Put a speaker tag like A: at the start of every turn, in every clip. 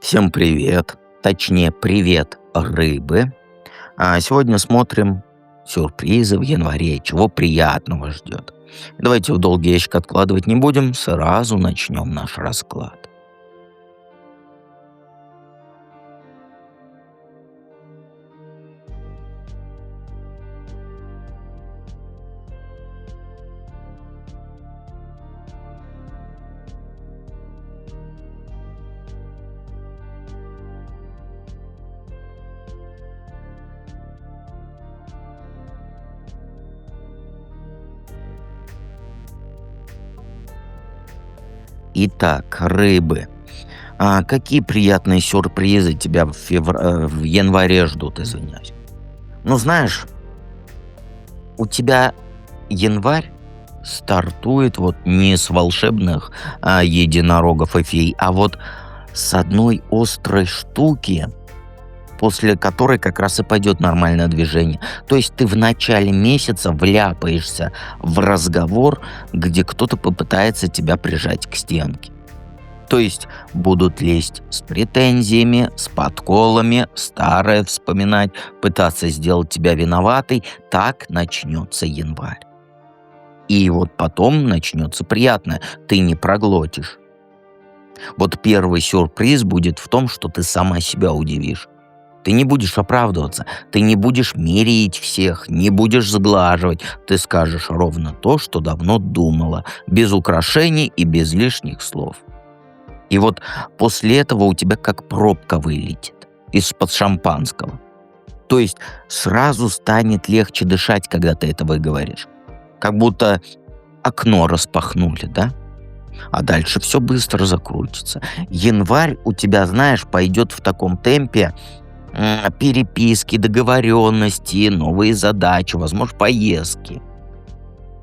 A: Всем привет, точнее привет, рыбы. Сегодня смотрим сюрпризы в январе, чего приятного ждет. Давайте в долгий ящик откладывать не будем, сразу начнем наш расклад. Итак, рыбы. Какие приятные сюрпризы тебя в январе ждут, извиняюсь. Ну, знаешь, у тебя январь стартует вот не с волшебных единорогов и фей, а вот с одной острой штуки, после которой как раз и пойдет нормальное движение. То есть ты в начале месяца вляпаешься в разговор, где кто-то попытается тебя прижать к стенке. То есть будут лезть с претензиями, с подколами, старое вспоминать, пытаться сделать тебя виноватой. Так начнется январь. И вот потом начнется приятное. Ты не проглотишь. Вот первый сюрприз будет в том, что ты сама себя удивишь. Ты не будешь оправдываться, ты не будешь мерить всех, не будешь сглаживать. Ты скажешь ровно то, что давно думала, без украшений и без лишних слов. И вот после этого у тебя как пробка вылетит из-под шампанского. То есть сразу станет легче дышать, когда ты это выговоришь. Как будто окно распахнули, да? А дальше все быстро закрутится. Январь у тебя, знаешь, пойдет в таком темпе, переписки, договоренности, новые задачи, возможно, поездки.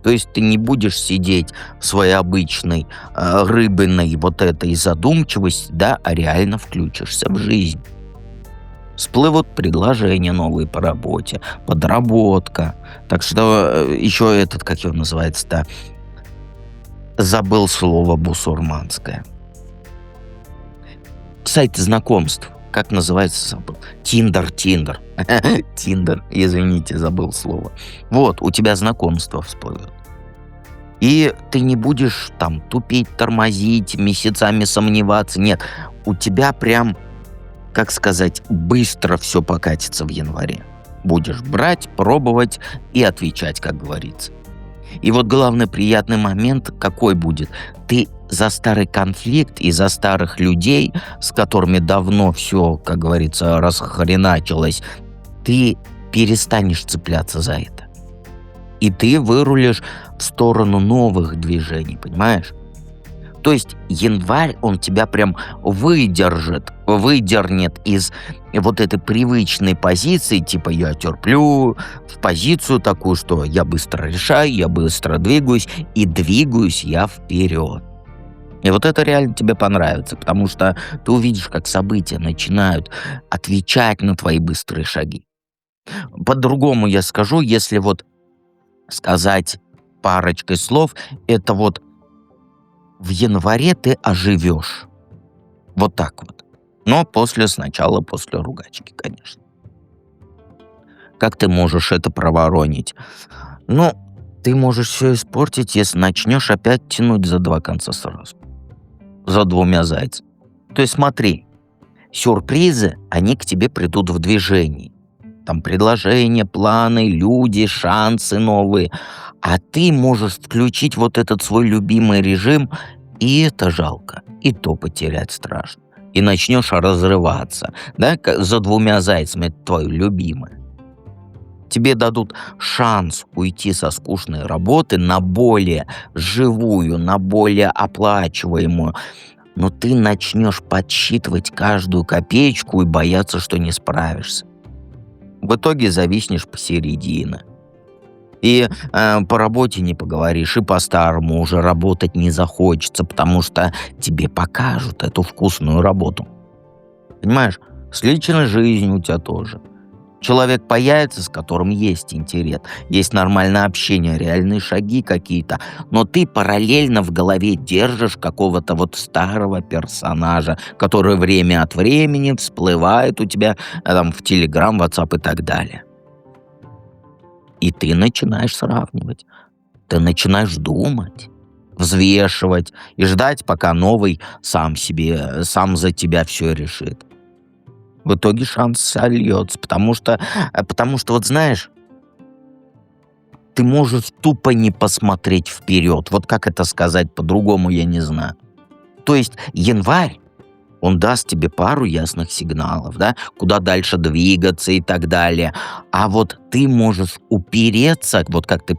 A: То есть ты не будешь сидеть в своей обычной рыбиной вот этой задумчивости, да, а реально включишься в жизнь. Всплывут предложения новые по работе, подработка. Так что еще этот, как его называется-то, забыл слово бусурманское. Сайты знакомств. Как называется, забыл. Тиндер. Тиндер, извините, забыл слово. Вот, у тебя знакомство всплывет. И ты не будешь там тупить, тормозить, месяцами сомневаться. Нет, у тебя прям, как сказать, быстро все покатится в январе. Будешь брать, пробовать и отвечать, как говорится. И вот главный приятный момент какой будет? Ты за старый конфликт и за старых людей, с которыми давно все, как говорится, расхреначилось, ты перестанешь цепляться за это. И ты вырулишь в сторону новых движений, понимаешь? То есть январь, он тебя прям выдернет из вот этой привычной позиции, типа я терплю, в позицию такую, что я быстро решаю, я быстро двигаюсь, и двигаюсь я вперед. И вот это реально тебе понравится, потому что ты увидишь, как события начинают отвечать на твои быстрые шаги. По-другому я скажу, если вот сказать парочкой слов, это вот в январе ты оживешь. Вот так вот. Но сначала после ругачки, конечно. Как ты можешь это проворонить? Ну, ты можешь все испортить, если начнешь опять тянуть за два конца сразу. За двумя зайцами. То есть смотри, сюрпризы, они к тебе придут в движении. Там предложения, планы, люди, шансы новые. А ты можешь включить вот этот свой любимый режим, и это жалко, и то потерять страшно. И начнешь разрываться, да, за двумя зайцами, это твое любимое. Тебе дадут шанс уйти со скучной работы на более живую, на более оплачиваемую. Но ты начнешь подсчитывать каждую копеечку и бояться, что не справишься. В итоге зависнешь посередине. И по работе не поговоришь, и по-старому уже работать не захочется, потому что тебе покажут эту вкусную работу. Понимаешь? С личной жизнью у тебя тоже. Человек появится, с которым есть интерес, есть нормальное общение, реальные шаги какие-то, но ты параллельно в голове держишь какого-то вот старого персонажа, который время от времени всплывает у тебя там в Телеграм, WhatsApp и так далее. И ты начинаешь сравнивать, ты начинаешь думать, взвешивать и ждать, пока новый сам за тебя все решит. В итоге шанс сольется, потому что вот знаешь, ты можешь тупо не посмотреть вперед. Вот как это сказать по-другому, я не знаю. То есть январь, он даст тебе пару ясных сигналов, да, куда дальше двигаться и так далее. А вот ты можешь упереться, вот как ты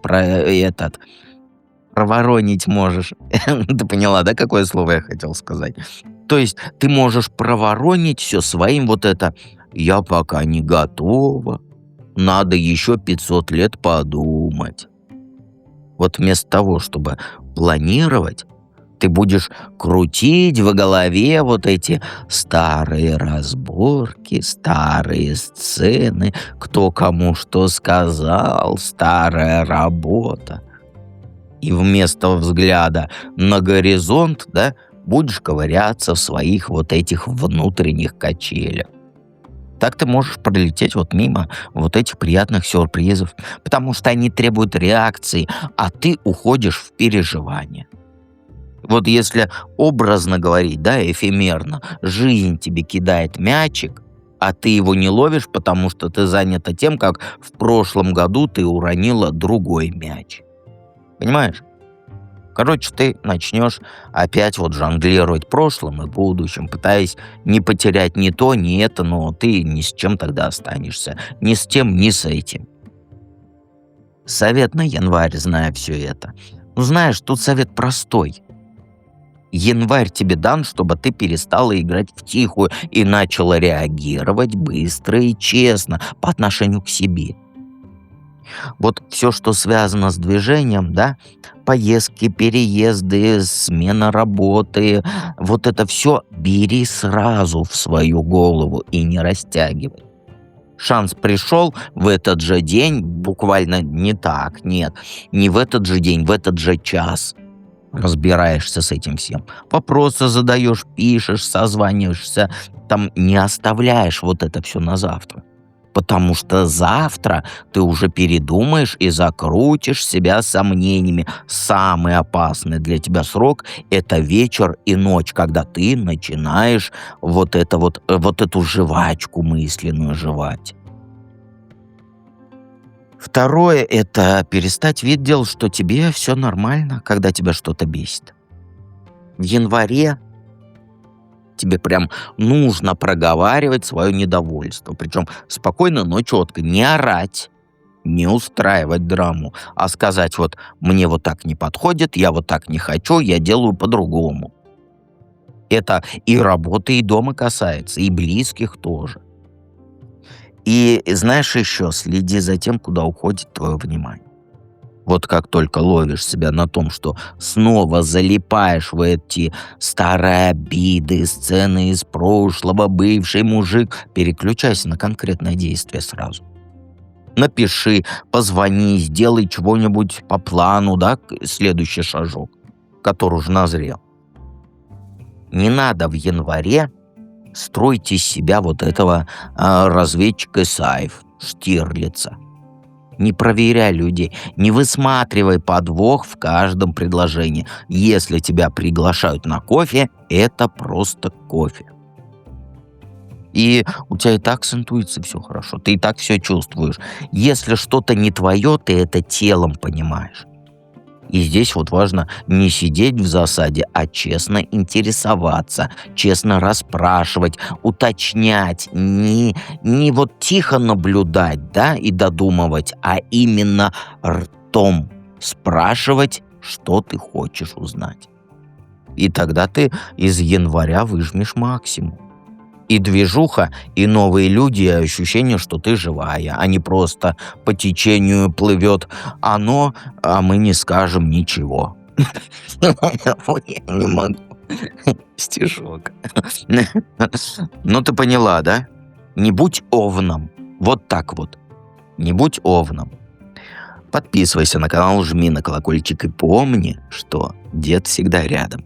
A: проворонить можешь. Ты поняла, да, какое слово я хотел сказать? То есть ты можешь проворонить все своим вот это «я пока не готова, надо еще 500 лет подумать». Вот вместо того, чтобы планировать, ты будешь крутить в голове вот эти старые разборки, старые сцены, кто кому что сказал, старая работа. И вместо взгляда на горизонт, да, будешь ковыряться в своих вот этих внутренних качелях. Так ты можешь пролететь вот мимо вот этих приятных сюрпризов, потому что они требуют реакции, а ты уходишь в переживание. Вот если образно говорить, да, эфемерно, жизнь тебе кидает мячик, а ты его не ловишь, потому что ты занята тем, как в прошлом году ты уронила другой мяч. Понимаешь? Короче, ты начнешь опять вот жонглировать прошлым и будущим, пытаясь не потерять ни то, ни это, но ты ни с чем тогда останешься. Ни с тем, ни с этим. Совет на январь, зная все это. Ну, знаешь, тут совет простой. Январь тебе дан, чтобы ты перестала играть в тихую и начала реагировать быстро и честно по отношению к себе. Вот все, что связано с движением, да, поездки, переезды, смена работы, вот это все бери сразу в свою голову и не растягивай. Шанс пришел в этот же день, буквально не в этот же день, в этот же час. Разбираешься с этим всем. Вопросы задаешь, пишешь, созваниваешься, там не оставляешь вот это все на завтра. Потому что завтра ты уже передумаешь и закрутишь себя сомнениями. Самый опасный для тебя срок — это вечер и ночь, когда ты начинаешь вот эту жвачку мысленную жевать. Второе — это перестать вид делать, что тебе все нормально, когда тебя что-то бесит. В январе тебе прям нужно проговаривать свое недовольство. Причем спокойно, но четко. Не орать, не устраивать драму, а сказать вот «мне вот так не подходит, я вот так не хочу, я делаю по-другому». Это и работы, и дома касается, и близких тоже. И знаешь еще, следи за тем, куда уходит твое внимание. Вот как только ловишь себя на том, что снова залипаешь в эти старые обиды, сцены из прошлого, бывший мужик, переключайся на конкретное действие сразу. Напиши, позвони, сделай чего-нибудь по плану, да, следующий шажок, который уже назрел. Не надо в январе строить из себя вот этого разведчика Исаев, Штирлица. Не проверяй людей, не высматривай подвох в каждом предложении. Если тебя приглашают на кофе, это просто кофе. И у тебя и так с интуицией все хорошо, ты и так все чувствуешь. Если что-то не твое, ты это телом понимаешь. И здесь вот важно не сидеть в засаде, а честно интересоваться, честно расспрашивать, уточнять, не вот тихо наблюдать, да, и додумывать, а именно ртом спрашивать, что ты хочешь узнать. И тогда ты из января выжмешь максимум. И движуха, и новые люди, и ощущение, что ты живая, а не просто по течению плывет оно, а мы не скажем ничего. Я не могу. Стишок. Ну, ты поняла, да? Не будь овном, Вот так вот. Не будь овном. Подписывайся на канал, жми на колокольчик и помни, что дед всегда рядом.